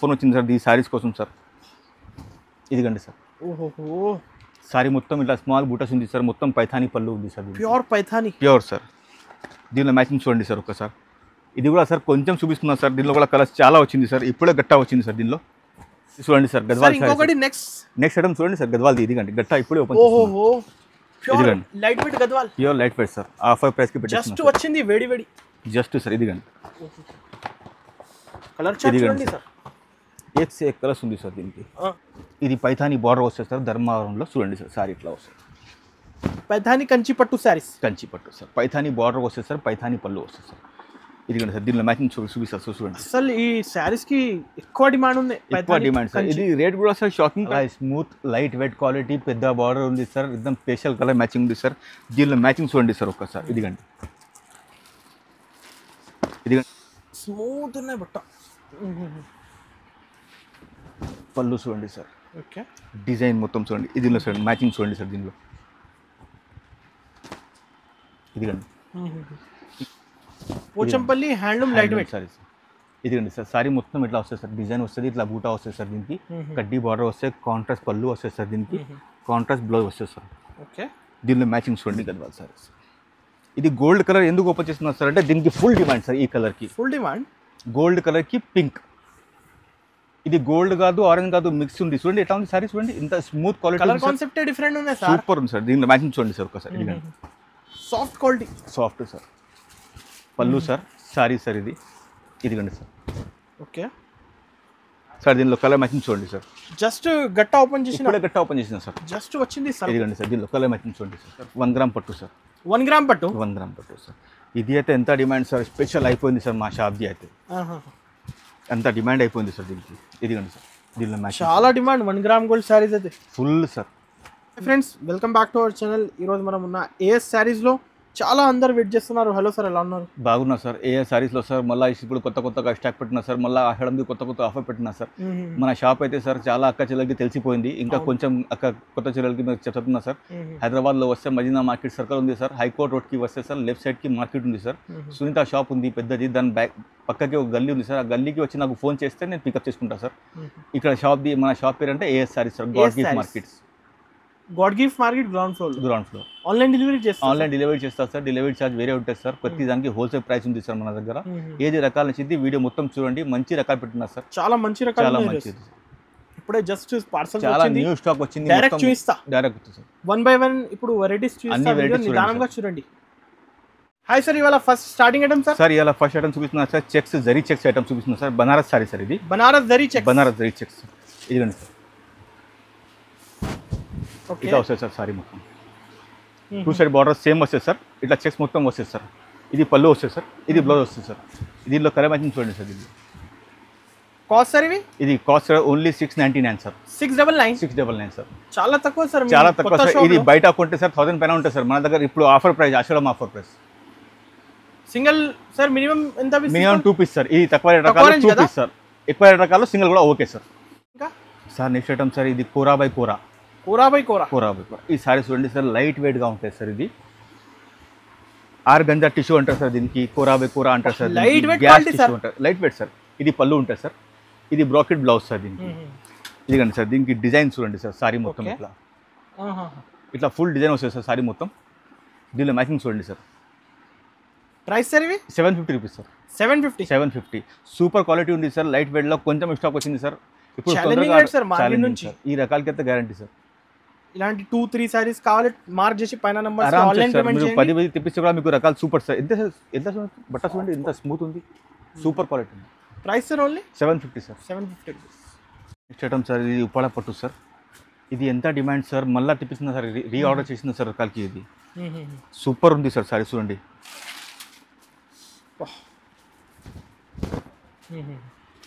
Phone వచ్చింది sir ఈ శారీస్ కోసం సార్. ఇదిగండి సార్. ఓహో, సారీ మొత్తం ఇట్లా స్మాల్ బూటస్ ఉంది సార్. మొత్తం పైథానీ పళ్ళు ఉంది sir. Pure Paithani. Pure sir. దీనిలో మ్యాచింగ్ చూడండి సార్ ఒక్కసారి. ఇది కూడా సార్ కొంచెం చూపిస్తున్నా సార్. దీనిలో కూడా కలర్స్ చాలా వచ్చింది సార్. ఇప్పుడే గట్టా వచ్చింది సార్. దీనిలో చూడండి సార్ గద్వాల్ ఇంకొకటి నెక్స్ట్ ఐటమ్ చూడండి సార్. గద్వాల్ది ఇదిగండి గట్టా ఇప్పుడే ఓపెన్ ఓహో, pure light weight Gadwal. Pure light weight sir. Offer ప్రైస్కి జస్ట్ వచ్చింది వేడి వేడి. జస్ట్ సార్ ఇదిగండి. కలర్ చార్ట్ చూడండి సార్. ఏక్ సే ఏక్ కలర్స్ ఉంది సార్ దీనికి. ఇది పైథానీ బార్డర్ వస్తుంది సార్. ధర్మవరంలో చూడండి సార్ సారీ ఇట్లా వస్తుంది. పైథానీ కంచి పట్టు శారీస్. కంచి పట్టు సార్. పైథానీ బార్డర్ వస్తుంది సార్. పైథానీ పళ్ళు వస్తుంది సార్. ఇదిగండి సార్. దీనిలో మ్యాచింగ్ చూపిస్తారు సార్. చూడండి అసలు ఈ శారీస్ కి ఎక్కువ డిమాండ్ ఉంది. ఎక్కువ డిమాండ్ సార్. ఇది రేట్ కూడా sir shocking. Smooth light weight quality పెద్ద బార్డర్ ఉంది సార్. एकदम స్పెషల్ కలర్ మ్యాచింగ్ ఉంది సార్. దీనిలో మ్యాచింగ్ చూడండి సార్ ఒక్కసారి. ఇదిగండి స్మూత్ ఉన్నాయి బట్ట. పళ్ళు చూడండి సార్. ఓకే, డిజైన్ మొత్తం చూడండి. దీనిలో సార్ మ్యాచింగ్ చూడండి సార్. దీనిలో ఇదిగండి Pochampally handloom light weight sari sir. ఇదిగండి సార్. సారీ మొత్తం ఇట్లా వస్తుంది సార్. డిజైన్ వస్తుంది. ఇట్లా బూటా వస్తుంది సార్. దీనికి కడ్డీ బార్డర్ వస్తుంది. కాంట్రాస్ట్ పళ్ళు వస్తుంది సార్. దీనికి కాంట్రాస్ట్ బ్లౌజ్ వస్తుంది సార్. ఓకే, దీనిలో మ్యాచింగ్ చూడండి గద్వాల్ సార్. ఇది గోల్డ్ కలర్ ఎందుకు ఓపెన్ చేస్తున్నారు సార్ అంటే దీనికి ఫుల్ డిమాండ్ సార్. ఈ కలర్కి ఫుల్ డిమాండ్. గోల్డ్ కలర్కి పింక్. ఇది గోల్డ్ కాదు ఆరెంజ్ కాదు మిక్స్ ఉంది. చూడండి ఎట్లా ఉంది సారీ. చూడండి ఇంత smooth quality. Colour concept different ఉంది సార్. సూపర్ ఉంది సార్. దీనిలో మ్యాచింగ్ చూడండి సార్ ఒకసారి. ఇదిగండి సాఫ్ట్ క్వాలిటీ. Soft sir. పళ్ళు సార్. సారీ సార్ ఇది. ఇదిగండి సార్. Okay sir. దీనిలో కలర్ మ్యాచింగ్ చూడండి సార్. జస్ట్ గట్టా ఓపెన్ చేసిన గట్టా ఓపెన్ చేసిన సార్. జస్ట్ వచ్చింది సార్. ఇదిగండి సార్. దీనిలో కలర్ మ్యాచింగ్ చూడండి సార్. 1 గ్రామ్ పట్టు సార్. 1 గ్రామ్ పట్టు. 1 గ్రామ్ పట్టు సార్. ఇది అయితే ఎంత డిమాండ్ సార్. స్పెషల్ అయిపోయింది సార్ మా షాప్ది అయితే. ఎంత డిమాండ్ అయిపోయింది సార్ దీనికి. ఇదిగండి సార్. దీనిలో మ్యాచింగ్ చాలా డిమాండ్ 1 గ్రామ్ గోల్డ్ శారీస్ అయితే full sir. Friends welcome back to our channel. ఈరోజు మనం ఉన్న ఏఎస్ శారీస్లో చాలా అందరు వెయిట్ చేస్తున్నారు. హలో సార్, ఎలా ఉన్నారు? బాగున్నా సార్. ఏఎస్ శారీస్లో సార్ మళ్ళీ ఇప్పుడు కొత్తగా స్టాక్ పెట్టినా సార్. మళ్ళీ ఆషాఢంది కొత్త ఆఫర్ పెట్టినా సార్. మన షాప్ అయితే సార్ చాలా అక్క చెల్లెలకి తెలిసిపోయింది. ఇంకా కొంచెం కొత్త చెల్లెలకి మీకు చెప్తున్నా సార్. హైదరాబాద్లో వస్తే మదీనా మార్కెట్ సర్కిల్ ఉంది సార్. హైకోర్ట్ రోడ్కి వస్తే సార్ లెఫ్ట్ సైడ్కి మార్కెట్ ఉంది సార్. సునీత షాప్ ఉంది పెద్దది. దాని పక్కకి ఒక గల్లీ ఉంది సార్. ఆ గల్లీకి వచ్చి నాకు ఫోన్ చేస్తే నేను పికప్ చేసుకుంటా సార్. ఇక్కడ షాప్ది మన షాప్ పేరు అంటే A S saris sir. God Gift Markets. God Gift Market ground floor. Online delivery చేస్తారు సార్. డెలివరీ ఛార్జ్ వేరే ఉంటుంది సార్. ప్రతి దానికి హోల్సేల్ ప్రైస్ ఉంది సార్ మన దగ్గర. ఏది రకాల నచ్చింది వీడియో మొత్తం చూడండి. మంచి రకాలు పెట్టినా సార్. చాలా మంచి రకాలు. చాలా మంచిది. ఇప్పుడే జస్ట్ పార్సల్ చాలా న్యూ స్టాక్ వచ్చింది. డైరెక్ట్ చూపిస్తా. Direct sir. 1 బై 1 ఇప్పుడు వెరైటీస్ చూపిస్తా. నిదానంగా చూడండి. హాయ్ సార్, ఇవాళ first starting item sir. Sir ఇవాళ ఫస్ట్ ఐటమ్ చూపిస్తున్నా sir. Checks zari checks item చూపిస్తున్నా సార్. Banaras sorry sir. ఇది బనారస్ జరీ చెక్స్. ఇదిగండి సార్. ఇట్లా వస్తుంది సార్. సారీ మొత్తం 2 సైడ్ బార్డర్ సేమ్ వస్తుంది సార్. ఇట్లా చెక్స్ మొత్తం వస్తుంది సార్. ఇది పళ్ళు వస్తుంది సార్. ఇది బ్లౌజ్ వస్తుంది సార్. దీనిలో కలర్ మ్యాచింగ్ చూడండి సార్. ఇది కాస్ట్ సార్ ఇది కాస్ట్ ఓన్లీ 699 సార్. 699 సార్. చాలా తక్కువ సార్. చాలా తక్కువ సార్. ఇది బయట కొంటే సార్ 1000 పైన ఉంటుంది సార్. మన దగ్గర ఇప్పుడు ఆఫర్ ప్రైస్ ఆషాఢం offer price. Single sir minimum ఎంత? Minimum 2 piece sir. ఇది తక్కువ రేట్ రకాలు 2 పీస్ సార్. ఎక్కువ రేట్ రకాలు సింగిల్ కూడా ఓకే సార్. ఇంకా సార్ నెక్స్ట్ ఐటమ్ సార్. ఇది కోరా బై కోరా. ఈ సారీ చూడండి సార్. లైట్ వెయిట్గా ఉంటుంది సార్. ఇది ఆర్గంజా టిష్యూ అంటారు సార్. దీనికి కోరా బై కోరా అంటారు సార్. Light weight sir. ఇది పళ్ళు ఉంటుంది సార్. ఇది బ్రాకెట్ బ్లౌజ్ సార్. దీనికి ఇదిగండి సార్. దీనికి డిజైన్ చూడండి సార్. సారీ మొత్తం ఇట్లా ఫుల్ డిజైన్ వస్తుంది సార్. సారీ మొత్తం దీనిలో మ్యాచింగ్ చూడండి సార్. ప్రైస్ సార్ ఇవి 750 రూపీస్ సార్. 750 సూపర్ క్వాలిటీ ఉంది సార్. లైట్ వెయిట్లో కొంచెం స్టాక్ వచ్చింది సార్. ఇప్పుడు ఈ రకాలకి అయితే గ్యారంటీ సార్. ఇలాంటి 2-3 సారీస్ కావాలి మార్క్ చేసి పైన నంబర్ 10 తెప్పిస్తే కూడా మీకు రకాలు సూపర్ సార్. ఎంత బట్ట చూడండి. ఎంత స్మూత్ ఉంది. Super quality. Price sir only 750 sir. 750. Next item sir. ఇది ఉప్పాడ పట్టు సార్. ఇది ఎంత డిమాండ్ సార్. మళ్ళీ తెప్పిస్తున్నా సార్. రీఆర్డర్ చేసిన సార్ రకాలకి. ఇది సూపర్ ఉంది సార్. సారీ చూడండి.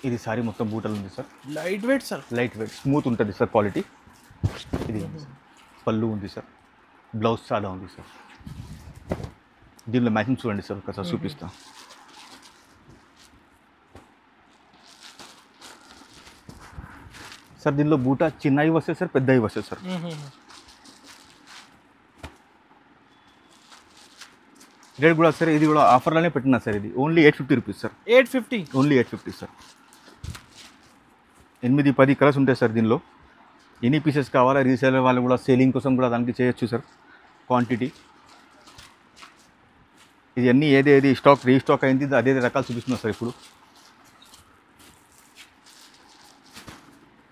ఇది సారీ మొత్తం బూటలు ఉంది sir. Light weight sir. Light wait smooth ఉంటుంది సార్ క్వాలిటీ. ఇది పళ్ళు ఉంది సార్. బ్లౌజ్ చాలా ఉంది సార్. దీనిలో మ్యాచింగ్ చూడండి సార్. ఒకసారి చూపిస్తా. సార్ దీనిలో బూటా చిన్నవి వస్తాయి సార్. పెద్దవి వస్తాయి సార్. రేట్ కూడా సార్. ఇది కూడా ఆఫర్లోనే పెట్టినా సార్. ఇది only 850 rupees sir. 850 only 850 sir. 8-10 colours ఉంటాయి సార్ దీనిలో. ఎన్ని పీసెస్ కావాలా రీసేలర్ వాళ్ళు కూడా సేలింగ్ కోసం కూడా దానికి చేయొచ్చు సార్ క్వాంటిటీ. ఇది అన్నీ ఏది స్టాక్ రీస్టాక్ అయింది అదే రకాలు చూపిస్తున్నారు సార్ ఇప్పుడు.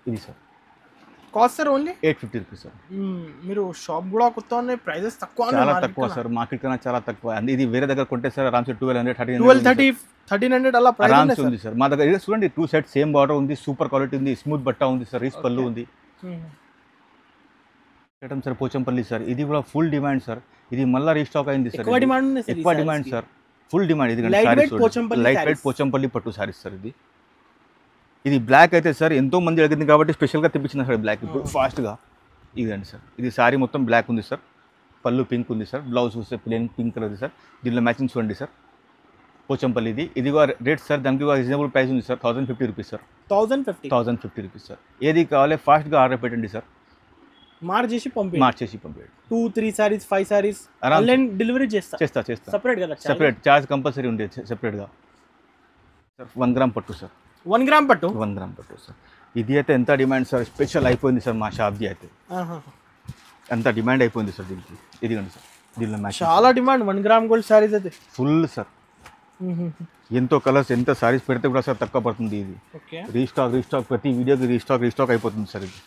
ఇది sir cost sir only 850 rupees sir. మీరు షాప్ కూడా కొత్త ఉన్నాయి, ప్రైజెస్ తక్కువ చాలా తక్కువ సార్, మార్కెట్ కన్నా చాలా తక్కువ. ఇది వేరే దగ్గర కొంటే సార్ అరామ్స్ 1300 అలా ప్రైస్ ఉంది సార్. మా దగ్గర చూడండి 2 సెట్ సేమ్ బార్డర్ ఉంది, సూపర్ క్వాలిటీ ఉంది, స్మూత్ బట్ట ఉంది సార్, రీచ్ పళ్ళు ఉంది. సార్ పోచంపల్లి సార్, ఇది కూడా ఫుల్ డిమాండ్ సార్. ఇది మళ్ళీ రీస్టాక్ అయింది సార్, ఎక్కువ డిమాండ్ సార్, ఫుల్ డిమాండ్. ఇది లైట్ వెయిట్ పోచంపల్లి పట్టు సారీస్ సార్. ఇది బ్లాక్ అయితే సార్ ఎంతో మంది అడిగింది కాబట్టి స్పెషల్గా తెప్పించిన సార్ బ్లాక్ ఇప్పుడు ఫాస్ట్గా. ఇదండి సార్, ఇది సారీ మొత్తం బ్లాక్ ఉంది సార్, పళ్ళు పింక్ ఉంది సార్, బ్లౌజ్ చూస్తే ప్లెయిన్ పింక్ కలర్ సార్. దీనిలో మ్యాచింగ్ చూడండి సార్, పోచంపల్లి. ఇది కూడా రేట్ సార్, దానికి రీజనబుల్ ప్రైస్ ఉంది sir, 1050 rupees sir. 1050 rupees sir. ఏది కావాలి ఫాస్ట్గా ఆర్డర్ పెట్టండి సార్, మార్చేసి పంపేయండి. 2-3 సారీస్ 5 సారీస్ ఆన్లైన్ డెలివరీ చేస్తా సెపరేట్ కదా, సెపరేట్ చార్జ్ కంపల్సరీ ఉండేది సెపరేట్గా సార్. 1 గ్రామ్ పట్టు సార్, 1 గ్రామ్ పట్టు సార్. ఇది అయితే ఎంత డిమాండ్ సార్, స్పెషల్ అయిపోయింది సార్ మా షాప్ది అయితే. ఎంత డిమాండ్ అయిపోయింది సార్ దీనికి. ఇదిగోండి సార్, దీనిలో మ్యాచ్ చాలా డిమాండ్ 1 గ్రామ్ గోల్డ్ సారీస్ అయితే ఫుల్ సార్. ఎంతో కలర్స్ ఎంత సారీస్ పెడితే కూడా సార్ తక్కువ పడుతుంది. ఇది రీస్టాక్ ప్రతి వీడియోకి రీస్టాక్ అయిపోతుంది సార్. ఇది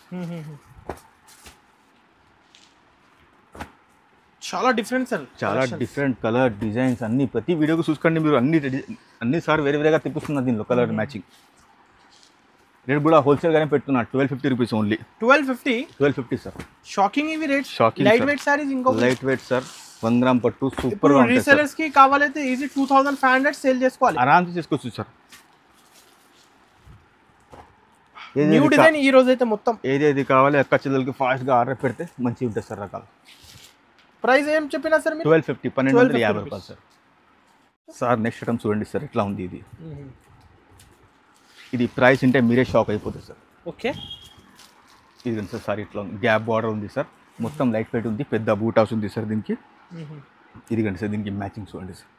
చాలా డిఫరెంట్ సార్, చాలా డిఫరెంట్ కలర్ డిజైన్స్ అన్ని ప్రతి వీడియోకి చూసుకోండి మీరు. అన్ని సార్ వేరేగా తెప్పిస్తున్నారు దీనిలో కలర్ మ్యాచింగ్. రేట్ కూడా హోల్సేల్ గానే పెడుతున్నా 1250 రూపీస్ ఓన్లీ. 1250 సార్. షాకింగ్ ఇవి రేట్. లైట్ వెయిట్ సారీస్, ఇంకో లైట్ వెయిట్ సార్, 1 గ్రామ్ పట్టు సూపర్ గా ఉంటుంది. రీసెలర్స్ కి కావాలైతే ఈజీ 2500 సేల్ చేసుకోవాలి, ఆరాంగా చేసుకోవచ్చు సార్. న్యూ డిజైన్ ఈ రోజు అయితే మొత్తం ఏది కావాలి అక్క చెల్లెలకి ఫాస్ట్ గా ఆర్డర్ పెడితే మంచిగా ఉంటుంది సార్ రకాలు. ప్రైస్ ఏం చెప్పినా సార్ మీరు? 1250 రూపాయలు సార్. సార్ నెక్స్ట్ ఐటమ్ చూడండి సార్, ఎట్లా ఉంది ఇది. ఇది ప్రైస్ అంటే మీరే షాక్ అయిపోతుంది సార్. ఓకే, ఇది సార్ సారీ ఇట్లా ఉంది, గ్యాప్ బార్డర్ ఉంది సార్, మొత్తం లైట్ వెయిట్ ఉంది, పెద్ద బూటాస్ ఉంది సార్ దీనికి. ఇదిగండి సార్, దీనికి మ్యాచింగ్ చూడండి సార్,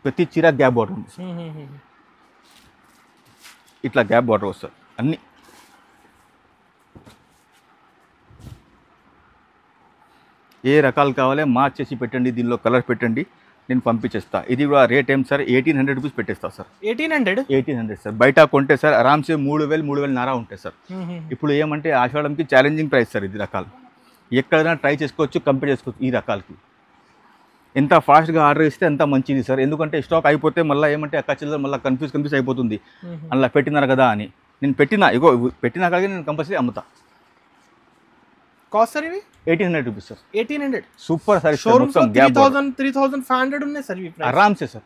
ప్రతి చీర గ్యాప్ బార్డర్ ఉంది సార్. ఇట్లా గ్యాప్ బార్డర్ వస్తుంది అన్ని. ఏ రకాలు కావాలి మార్చేసి పెట్టండి, దీనిలో కలర్ పెట్టండి, నేను పంపించేస్తా. ఇది కూడా రేట్ ఏం సార్, 1800 రూపీస్ పెట్టేస్తా సార్. 1800 సార్. బయట కొంటే సార్ ఆరామ్సే 3000-3500 ఉంటాయి సార్. ఇప్పుడు ఏమంటే ఆషాఢంకి ఛాలెంజింగ్ ప్రైస్ సార్. ఇది రకాలు ఎక్కడైనా ట్రై చేసుకోవచ్చు, కంపేర్ చేసుకోవచ్చు. ఈ రకాలకి ఎంత ఫాస్ట్గా ఆర్డర్ ఇస్తే అంత మంచిది సార్. ఎందుకంటే స్టాక్ అయిపోతే మళ్ళీ ఏమంటే అక్క చెల్లెలు మళ్ళీ కన్ఫ్యూజ్ అయిపోతుంది, అలా పెట్టినారు కదా అని. నేను పెట్టినా కానీ నేను కంపల్సరీ అమ్ముతా. కాస్ట్ సార్ ఇవి 1800 రూపీస్ సార్. 1800 super sir. 3500 ఉన్నాయి సార్ ఇవి ఆరామ్సే సార్.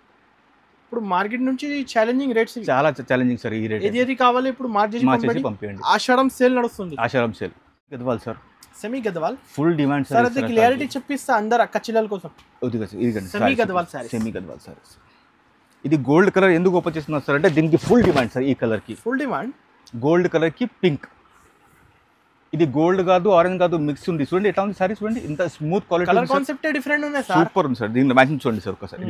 ఇప్పుడు మార్కెట్ నుంచి ఛాలెంజింగ్ రేట్స్, చాలా ఛాలెంజింగ్ సార్. ఈ రేట్ ఏది కావాలి ఇప్పుడు మార్చేసి పంపించండి. ఆషాఢం సేల్ నడుస్తుంది. ఆషాఢం sale. Gadwal sir, semi Gadwal full demand sir. అది క్లియరిటీ చెప్పిస్తా అందరు అక్క చెల్లెల కోసం. Semi Gadwal saris. ఇది గోల్డ్ కలర్ ఎందుకు ఓపెన్ చేస్తున్నారు సార్ అంటే దీనికి ఫుల్ డిమాండ్ సార్. ఈ కలర్ కి ఫుల్ డిమాండ్. గోల్డ్ కలర్ కి పింక్. ఇది గోల్డ్ కాదు, ఆరెంజ్ కాదు, మిక్స్ ఉంది. చూడండి ఎట్లా ఉంది సారీ, చూడండి ఇంత smooth quality. Colour concept different ఉంది సార్, సూపర్ ఉంది సార్. దీనిలో మ్యాచింగ్ చూడండి సార్ ఒకసారి.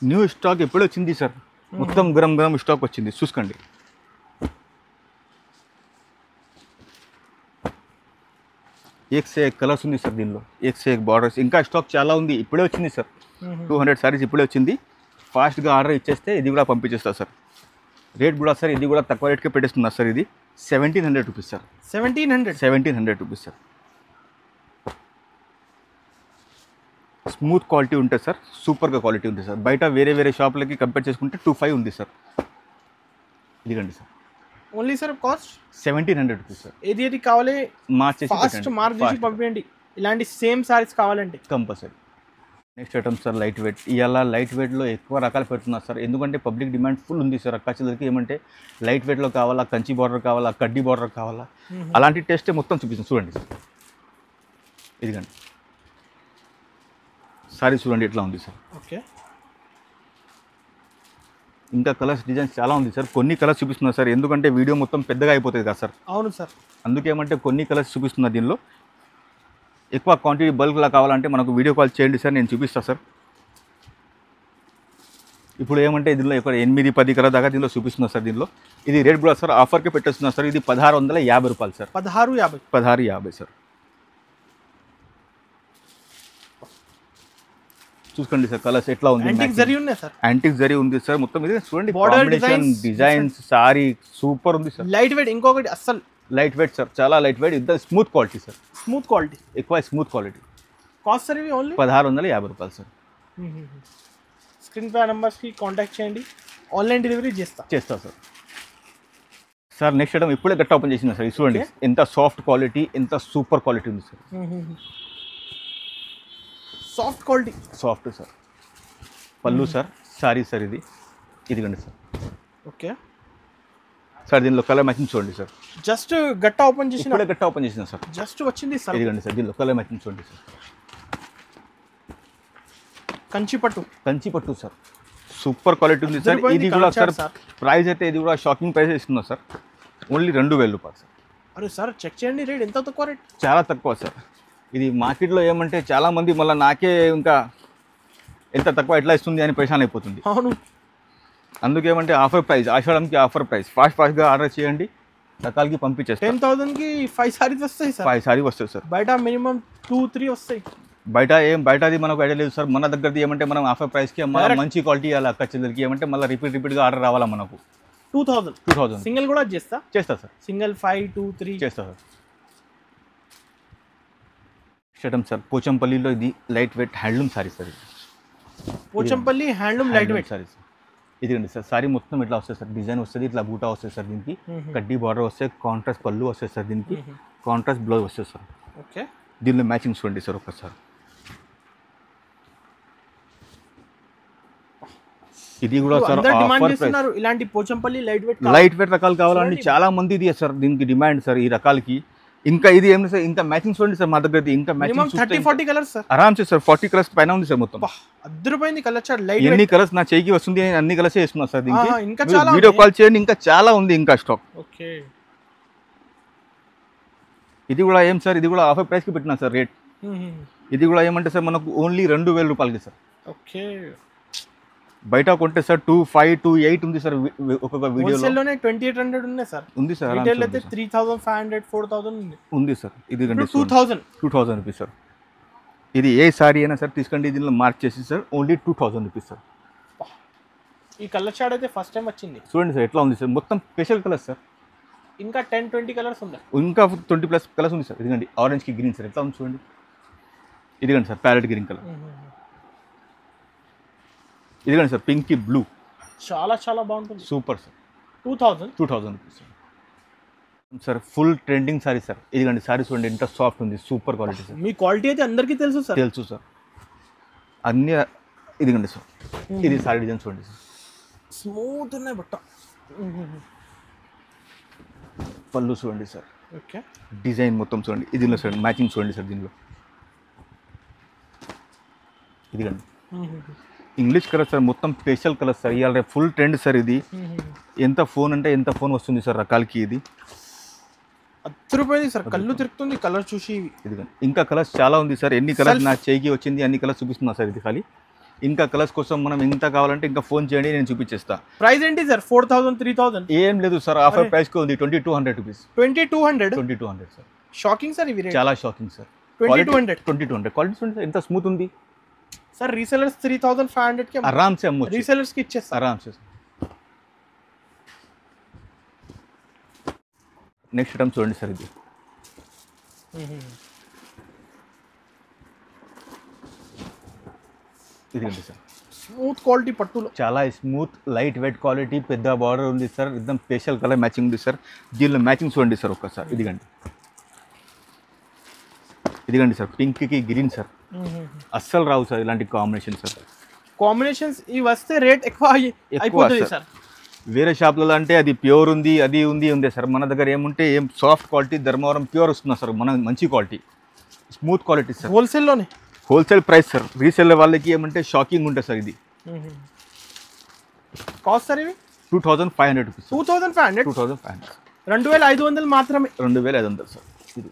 న్యూ స్టాక్ ఎప్పుడు వచ్చింది సార్, మొత్తం గ్రామ్ స్టాక్ వచ్చింది, చూసుకోండి. ఏక్ కలర్స్ ఉంది సార్ దీనిలో, ఏక్ బార్డర్స్. ఇంకా స్టాక్ చాలా ఉంది, ఇప్పుడే వచ్చింది సార్. 200 సారీస్ ఇప్పుడే వచ్చింది. ఫాస్ట్గా ఆర్డర్ ఇచ్చేస్తే ఇది కూడా పంపించేస్తా సార్. రేట్ కూడా సార్, ఇది కూడా తక్కువ రేట్కే పెట్టేస్తున్నారు సార్. ఇది 1700 rupees sir. 1700 rupees sir. Smooth quality ఉంటుంది సార్, సూపర్గా క్వాలిటీ ఉంటుంది సార్. బయట వేరే షాపులకి కంపేర్ చేసుకుంటే 2500 ఉంది సార్. ఇదిగండి sir. Only sir cost 1700 rupees sir. ఏది కావాలి మార్చేసి పంపించండి. ఇలాంటి సేమ్ సారీస్ కావాలంటే compulsory. Next item sir light weight. ఇవాళ లైట్ వెయిట్లో ఎక్కువ రకాలు పెడుతున్నారు సార్, ఎందుకంటే పబ్లిక్ డిమాండ్ ఫుల్ ఉంది సార్. అక్క చెల్లెలకి ఏమంటే లైట్ వెయిట్లో కావాలా, కంచి బార్డర్ కావాలా, కడ్డీ బార్డర్ కావాలా, అలాంటి టేస్టే మొత్తం చూపిస్తాను. చూడండి సార్, ఇదిగండి సారీ చూడండి ఎట్లా ఉంది సార్. ఓకే, ఇంకా కలర్స్ డిజైన్స్ చాలా ఉంది సార్. కొన్ని కలర్స్ చూపిస్తున్నారు సార్, ఎందుకంటే వీడియో మొత్తం పెద్దగా అయిపోతుంది కదా సార్. అవును సార్. అందుకేమంటే కొన్ని కలర్స్ చూపిస్తున్నారు. దీనిలో ఎక్కువ క్వాంటిటీ బల్క్లా కావాలంటే మనకు వీడియో కాల్ చేయండి సార్, నేను చూపిస్తాను సార్. ఇప్పుడు ఏమంటే దీనిలో ఒక 8-10 కలర్ దాకా దీనిలో చూపిస్తున్నారు సార్. దీనిలో ఇది రేట్ కూడా సార్ ఆఫర్కి పెట్టేస్తున్నారు సార్. ఇది 1650 రూపాయలు సార్. 1650. 1650 సార్. చూసుకోండి సార్ కలర్స్ ఎట్లా ఉంది. యాంటిక్ జరీ ఉన్నాయి సార్. యాంటిక్ జరీ ఉంది సార్. మొత్తం ఇది చూడండి Border combination designs sorry super ఉంది సార్. Light wait. ఇంకొకటి అస్సలు లైట్ వెయిట్ సార్, చాలా లైట్ వెయిట్. ఇద్దరు smooth quality sir. Smooth quality, ఎక్కువ స్మూత్ క్వాలిటీ. కాస్ట్ సార్ ఇవి ఓన్లీ 1650 రూపాయలు సార్. స్క్రీన్ పై నెంబర్స్కి కాంటాక్ట్ చేయండి, ఆన్లైన్ డెలివరీ చేస్తా సార్. సార్ నెక్స్ట్ ఐటమ్ ఇప్పుడే గట్ట ఓపెన్ చేసిన సార్. చూడండి ఎంత సాఫ్ట్ క్వాలిటీ, ఎంత సూపర్ క్వాలిటీ ఉంది sir. Soft quality, soft sir. పళ్ళు సార్, సారీ సార్. ఇదిగండి సార్. ఓకే సార్ దీనిలో కలర్ మ్యాచింగ్ చూడండి సార్. జస్ట్ గట్ట ఓపెన్ చేసిన, ఇప్పుడే గట్ట ఓపెన్ చేసిన సార్. జస్ట్ వచ్చింది సార్. ఇదిగండి సార్. దీనిలో కలర్ మ్యాచింగ్ చూడండి సార్. కంచి పట్టు సార్, సూపర్ క్వాలిటీ ఉంది సార్. ఇది కూడా సార్ ప్రైస్ అయితే ఇది కూడా షాకింగ్ ప్రైస్ ఇస్తున్నా సార్. ఓన్లీ 2000 రూపాయలు సార్. అరే సార్ చెక్ చేయండి రేట్, ఎంత తక్కువ రేట్. చాలా తక్కువ సార్. ఇది మార్కెట్లో ఏమంటే చాలామంది మళ్ళీ నాకే ఇంకా ఎంత తక్కువ ఎట్లా ఇస్తుంది అని పరిశాన్ అయిపోతుంది. అవును, అందుకేమంటే ఆఫర్ ప్రైస్, ఆషాఢంకి ఆఫర్ ప్రైస్. ఫాస్ట్గా ఆర్డర్ చేయండి, రకాలకి పంపించేస్తాం. 10,000కి 5 సారీస్ వస్తాయి సార్. 5 సారీ వస్తాయి సార్. బయట మినిమం 2-3 వస్తాయి. బయటది మనకు ఐడియా లేదు సార్. మన దగ్గరది ఏమంటే మనం ఆఫర్ ప్రైస్కి మన మంచి క్వాలిటీ ఇవ్వాలి అక్క చెల్లెలకి. ఏమంటే మళ్ళీ రిపీట్గా ఆర్డర్ రావాలా మనకు. 2000 సింగిల్ కూడా చేస్తా సార్. సింగిల్ 5, 2, 3 చేస్తా సార్. షటం సార్ పోచంపల్లిలో ఇది light weight handloom sari sir. Pochampally handloom light weight sari sir. ఇదిగండి సార్. సారీ మొత్తం ఇట్లా వస్తుంది సార్. డిజైన్ వస్తుంది, ఇట్లా బూటా వస్తుంది సార్. దీనికి కడ్డీ బార్డర్ వస్తాయి, కాంట్రాస్ట్ పళ్ళు వస్తుంది సార్. దీనికి కాంట్రాస్ట్ బ్లౌజ్ వస్తుంది సార్. ఓకే దీనిలో మ్యాచింగ్ చూడండి సార్ ఒకసారి. ఇది కూడా సార్ ఆఫర్ ప్రైస్. ఇలాంటి పోచంపల్లి లైట్ వెయిట్ రకాలు కావాలండి చాలా మంది ఇది సార్. దీనికి డిమాండ్ సార్ ఈ రకాలకి. ఇంకా ఇది ఏమి సార్, ఇంకా మ్యాచింగ్ చూడండి సార్ మా దగ్గర. ఇంకా మ్యాచింగ్ 30-40 కలర్స్ సార్ ఆరామ్సే సార్. 40 కలర్స్ పైన ఉంది సార్ మొత్తం. అద్భుతమైంది కలర్ చార్ట్. లైట్ ఎన్ని కలర్స్ నా చేయికి వస్తుంది అన్ని కలర్స్ వేస్తున్నా సార్. దీనికి ఇంకా చాలా వీడియో కాల్ చేయండి, ఇంకా చాలా ఉంది ఇంకా స్టాక్. ఓకే ఇది కూడా ఏం సార్, ఇది కూడా ఆఫర్ ప్రైస్కి పెట్టినా సార్ రేట్. ఇది కూడా ఏమంటే సార్ మనకు ఓన్లీ 2000 రూపాయలకి సార్. ఓకే బయట కొంటే సార్ 2,500, 2,800 ఉంది సార్. ఒక్కొక్క వీడియోలోనే 2,800 ఉన్నాయి సార్. ఉంది సార్. రిటైల్ అయితే 3,500, 4,000 ఉంది సార్. ఇది 2,000 రూపీస్ సార్. ఇది ఏ సారీ అయినా సార్ తీసుకోండి, దీనిలో మార్క్ చేసి సార్ ఓన్లీ 2,000 రూపీస్ సార్. ఈ కలర్ షాడ్ అయితే ఫస్ట్ టైం వచ్చింది. చూడండి సార్ ఎట్లా ఉంది సార్. మొత్తం స్పెషల్ కలర్స్ సార్. ఇంకా 10-20 కలర్స్ ఉన్నాయి. ఇంకా 20+ కలర్స్ ఉంది సార్. ఇదిగండి ఆరెంజ్కి గ్రీన్ సార్ ఎట్లా ఉంది చూడండి. ఇదిగండి సార్ ప్యారెట్ గ్రీన్ కలర్. ఇదిగండి సార్ పింక్ బ్లూ. చాలా చాలా బాగుంటుంది. Super sir. 2,000 rupees sir. Full trending sari sir. ఇదిగండి సారీ చూడండి ఎంత సాఫ్ట్ ఉంది, సూపర్ క్వాలిటీ సార్. మీ క్వాలిటీ అయితే అందరికీ తెలుసు సార్. అన్ని ఇదిగండి సార్. ఇది సారీ డిజైన్ చూడండి సార్. స్మూత్ ఉన్నాయి బట్ట. పళ్ళు చూడండి సార్. ఓకే డిజైన్ మొత్తం చూడండి. దీనిలో చూడండి మ్యాచింగ్ చూడండి సార్. దీనిలో ఇదిగండి ఇంగ్లీష్ కలర్ సార్. మొత్తం స్పెషల్ కలర్ సార్. ఇవాళ ఫుల్ ట్రెండ్ సార్. ఇది ఎంత ఫోన్ అంటే ఎంత ఫోన్ వస్తుంది సార్ రకాలకి. ఇది రూపాయలు సార్. కళ్ళు తిరుగుతుంది కలర్ చూసి. ఇదిగండి ఇంకా కలర్స్ చాలా ఉంది సార్. ఎన్ని కలర్స్ నా చేయికి వచ్చింది అన్ని కలర్స్ చూపిస్తున్నా సార్. ఇది ఖాళీ ఇంకా కలర్స్ కోసం మనం ఎంత కావాలంటే ఇంకా ఫోన్ చేయండి, నేను చూపించేస్తా. ప్రైస్ ఏంటి సార్? 4,000, 3,000 ఏం లేదు సార్. ఆఫర్ ప్రైస్ ఉంది 2,200 రూపీస్. 2,200 సార్. Shocking sir. ఇవి చాలా షాకింగ్ సార్. 2,200 క్వాలిటీ ఎంత స్మూత్ ఉంది సార్. రీసెలర్స్ 3,500 కి ఆరామ్సే అమ్మొచ్చు. రీసెలర్స్ కి ఇచ్చేస్తారు ఆరామ్సే. నెక్స్ట్ ఐటమ్ చూడండి సార్. ఇది ఇదిగండి సార్. స్మూత్ క్వాలిటీ పట్టులో చాలా స్మూత్ లైట్ వెయిట్ క్వాలిటీ. పెద్ద బార్డర్ ఉంది సార్. एकदम స్పెషల్ కలర్ మ్యాచింగ్ ఉంది సార్. దీనిలో మ్యాచింగ్ చూడండి సార్ ఒక్కసారి. ఇదిగండి సార్ పింక్కి గ్రీన్ సార్. అస్సలు రావు సార్ ఇలాంటి కాంబినేషన్ సార్. కాంబినేషన్స్ ఇవి వస్తే రేట్ ఎక్కువ అయిపోతుంది సార్. వేరే షాప్లలో అంటే అది ప్యూర్ ఉంది, అది ఉంది సార్. మన దగ్గర ఏముంటే ఏం సాఫ్ట్ క్వాలిటీ ధర్మవరం ప్యూర్ వస్తున్నా సార్. మన మంచి quality smooth quality sir. Wholesale price sir. Resale వాళ్ళకి ఏమంటే షాకింగ్ ఉంటుంది సార్. ఇది కాస్ట్ సార్ ఇవి 2,500 రూపీస్. 2,500 2,500 మాత్రమే. 2,500 సార్. ఇది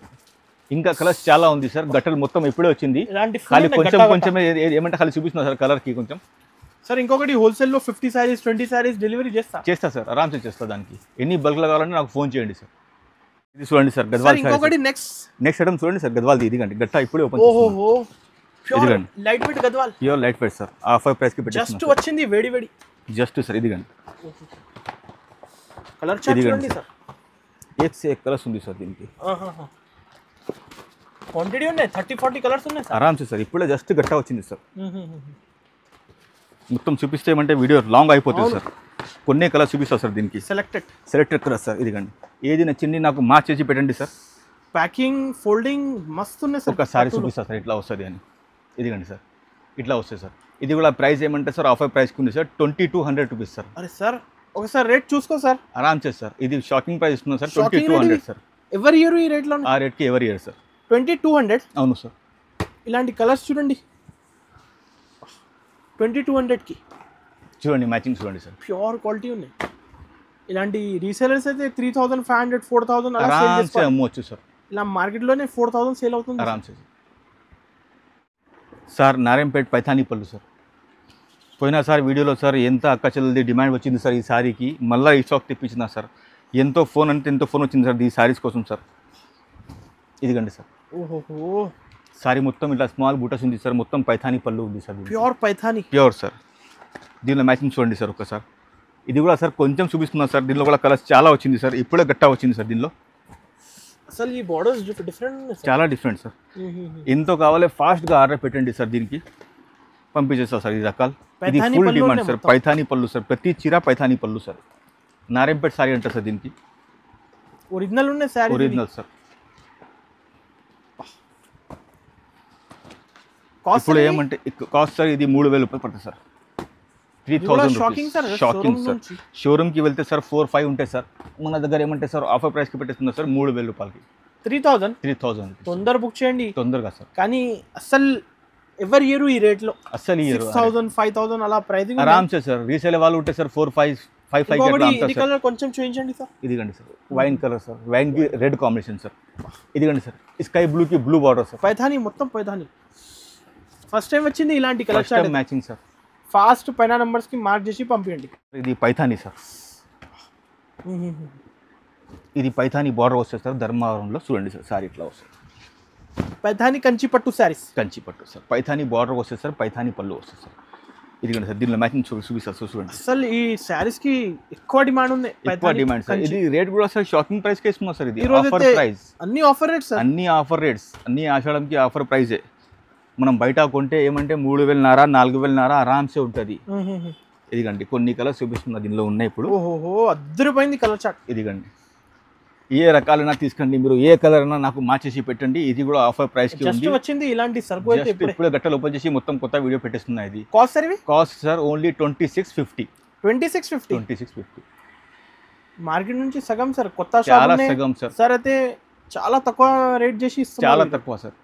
ఇంకా కలర్స్ చాలా ఉంది సార్. గట్టలు మొత్తం ఇప్పుడే వచ్చింది. ఖాళీ కొంచెం ఏమంటే ఖాళీ చూపిస్తున్నా సార్ కలర్కి కొంచెం. సార్ ఇంకొకటి హోల్సేల్ లో 50 సారీస్ 20 సారీస్ డెలివరీ చేస్తా సార్, ఆరామ్సే చేస్తా. దానికి ఎన్ని బల్క్ కావాలంటే నాకు ఫోన్ చేయండి సార్. ఇది చూడండి సార్ గద్వాల్. ఇంకొకటి నెక్స్ట్ ఐటమ్ చూడండి సార్ గద్వాల్ది. ఇదిగండి గట్ట ఇప్పుడే ఓపెన్ ఓహో pure light weight Gadwal. Pure light weight sir. Offer price కి జస్ట్ వచ్చింది వేడి వేడి. జస్ట్ సార్ ఇదిగండి కలర్ చార్ట్ చూడండి సార్. एक से एक కలర్స్ ఉంది సార్ దీనికి. క్వాంటిటీ ఉన్నాయి 30-40 కలర్స్ ఉన్నాయి సార్. ఆరామ్సే సార్ ఇప్పుడే జస్ట్ గట్ట వచ్చింది సార్. మొత్తం చూపిస్తే ఏమంటే వీడియో లాంగ్ అయిపోతుంది సార్. కొన్ని కలర్స్ చూపిస్తా సార్ దీనికి. Selected colours sir. ఇదిగండి ఏది నచ్చింది నాకు మార్క్ చేసి పెట్టండి సార్. ప్యాకింగ్ ఫోల్డింగ్ మస్తు ఉన్నాయి సార్. ఒకసారి చూపిస్తా సార్ ఇట్లా వస్తుంది అని. ఇదిగండి సార్ ఇట్లా వస్తుంది సార్. ఇది కూడా ప్రైస్ ఏమంటే సార్ ఆఫర్ ప్రైస్కి ఉంది సార్ 2200 రూపీస్ సార్. అరే సార్ ఒకసారి రేట్ చూసుకో సార్. ఆరామ్సే సార్. ఇది షాకింగ్ ప్రైస్ ఇస్తున్నా సార్ 2200 సార్. ఎవరి ఇయర్ ఈ రేట్లో? ఆ రేట్కి ఎవరి ఇయర్ సార్ 2200. అవును సార్. ఇలాంటి కలర్స్ చూడండి 2200కి. చూడండి మ్యాచింగ్ చూడండి సార్. ప్యూర్ క్వాలిటీ ఉన్నాయి. ఇలాంటి రీసేలర్స్ అయితే 3500 4000 అలా ఆరామ్సే అమ్మవచ్చు సార్. ఇలా మార్కెట్లోనే 4000 సేల్ అవుతుంది ఆరామ్సే సార్. నారాయణపేట్ పైథానీ పళ్ళు సార్. పోయినా సార్ వీడియోలో సార్ ఎంత అక్క చెల్లెలది డిమాండ్ వచ్చింది సార్ ఈ సారీకి. మళ్ళీ ఈ స్టాక్ తెప్పించిన సార్. ఎంతో ఫోన్ వచ్చింది సార్ ఈ సారీస్ కోసం సార్. ఇదిగండి సార్. ఓహో సారీ మొత్తం ఇట్లా స్మాల్ బూటస్ ఉంది సార్. మొత్తం పైథానీ పళ్ళు ఉంది sir. Pure Paithani. Pure sir. దీనిలో మ్యాచింగ్ చూడండి సార్ ఒకసారి. ఇది కూడా సార్ కొంచెం చూపిస్తున్నా సార్. దీనిలో కూడా కలర్స్ చాలా వచ్చింది సార్. ఇప్పుడే గట్టా వచ్చింది సార్. దీనిలో అసలు ఈ బోర్డర్స్ డిఫరెంట్, చాలా డిఫరెంట్ సార్. ఎంతో కావాలి ఫాస్ట్గా ఆర్డర్ పెట్టండి సార్. దీనికి పంపించేస్తా సార్. ఈ రకాలు ఇది ఫుల్ డిమాండ్ సార్. పైథానీ పళ్ళు సార్. ప్రతి చీర పైథానీ పళ్ళు సార్. నారాయణపేట సారీ అంటారు సార్ దీనికి. ఒరిజినల్ ఉన్నాయి సార్. Original sir. ఇప్పుడు ఏమంటే కాస్ట్ సార్ ఇది 3000 రూపాయలు పడుతుంది సార్. 3000 shocking sir. షోరూమ్కి వెళ్తే సార్ 4-5 ఉంటాయి సార్. మన దగ్గర ఏమంటే సార్ ఆఫర్ ప్రైస్కి పెట్టేస్తున్నా సార్ 3000 రూపాయలకి. 3000 తొందర బుక్ చేయండి తొందరగా సార్. కానీ అసలు ఎవరి ఇయర్ ఈ రేట్లో అసలు 6000 5000 అలా ప్రైసింగ్ ఆరామ్సే సార్. రీసేల్ వాళ్ళు ఉంటే సార్ 4-5 కలర్ కొంచెం చూపించండి సార్. ఇదిగండి sir wine colour sir. Wine కి రెడ్ కాంబినేషన్ సార్. ఇదిగండి సార్ స్కై బ్లూ కి బ్లూ బార్డర్ సార్. పైథానీ మొత్తం పైథానీ ఫస్ట్ టైం వచ్చింది ఇలాంటి colour chart. Matching sir. Fast పైన నంబర్స్ కి మార్క్ చేసి పంపించండి. ఇది పైథానీ సార్. ఇది పైథానీ బార్డర్ వస్తుంది సార్. ధర్మవరంలో చూడండి సార్ సారీ ఇట్లా వస్తుంది. పైథానీ కంచి పట్టు సారీస్. కంచి పట్టు సార్. పైథానీ బార్డర్ వస్తుంది సార్. పైథానీ పళ్ళు వస్తుంది సార్. ఇదిగండి సార్ దీనిలో మ్యాచింగ్ చూపిస్తారు సార్. చూడండి అసలు ఈ సారీస్ కి ఎక్కువ డిమాండ్ ఉంది. ఎక్కువ డిమాండ్ సార్. ఇది రేట్ కూడా సార్ షాకింగ్ ప్రైస్ కి ఇస్తున్నా సార్. ఇది ఆఫర్ ప్రైస్. అన్ని ఆఫర్ రేట్స్. అన్ని ఆఫర్ రేట్స్. అన్ని ఆషాఢంకి ఆఫర్ ప్రైజే. మనం బయట కొంటే ఏమంటే 3000 4000 ఆరామ్సే ఉంటుంది. ఇదిగండి కొన్ని కలర్స్ చూపిస్తున్నా దీనిలో ఉన్నాయి ఇప్పుడు. ఓహో అద్దరిపోయింది కలర్ చార్ట్. ఇదిగండి ఏ రకాలైనా తీసుకోండి మీరు. ఏ కలర్ అయినా నాకు మార్చేసి పెట్టండి. ఇది కూడా ఆఫర్ ప్రైస్ కి ఉంది. వచ్చింది ఇలాంటి సరుకు అయితే ఇప్పుడే గట్టలు ఓపెన్ చేసి మొత్తం కొత్త వీడియో పెట్టేస్తున్నా. ఇది కాస్ట్ సార్ ఇవి? Cost sir only 2650. 2650 మార్కెట్ నుంచి సగం సార్. కొత్త చాలా సగం సార్. సార్ అయితే చాలా తక్కువ రేట్ చేసి చాలా తక్కువ సార్.